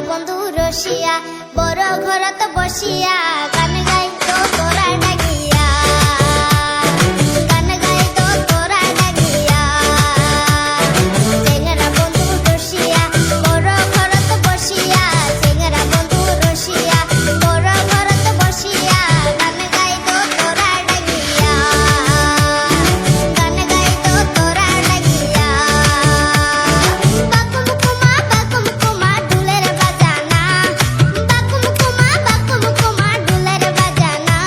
বন্ধু রসিয়া বড় ঘরত বসিয়া গান গাইতো তোরা ডাকিয়া গান গাইতো তোরা ডাকিয়া চেংরা বন্ধু রসিয়া বড় ঘরত বসিয়া চেংরা বন্ধু রসিয়া বড় ঘরত বসিয়া গান গাইতো তোরা ডাকিয়া গান গাইতো তোরা ডাকিয়া বাকুম কুমা ঢুলের বাজানা বাকুম কুমা ঢুলের বাজানা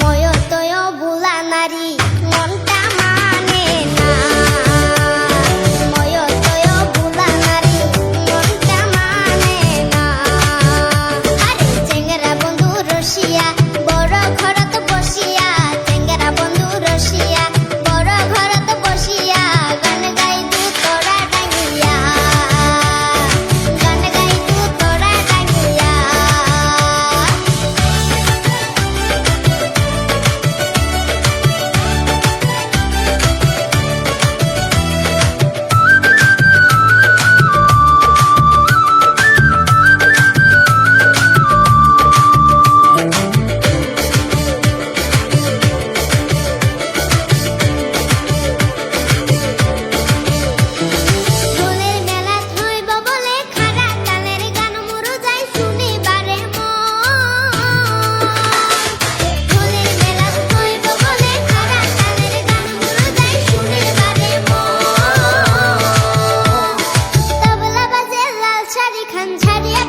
ময় তয় বুলা নারী মনটা মানে না ময় তয় বুলা নারী মনটা মানে না আরে চেংরা বন্ধু রসিয়া বড় ঘরত বসিয়া চেংরা বন্ধু রসিয়া বড় ঘরত বসিয়া গান গাইতু তোরা ডাকিয়া গান গাইতু তোরা ডাকিয়া ঢোলের মেলা হইব বলে খাড়া তালের গান মুরু যাই শুনিবারে মন ঢোলের মেলা হইব বলে খাড়া তালের গান মুরু যাই শুনিবারে মন তবলা বাজে লাল শাড়ি খান ঝাড়িয়া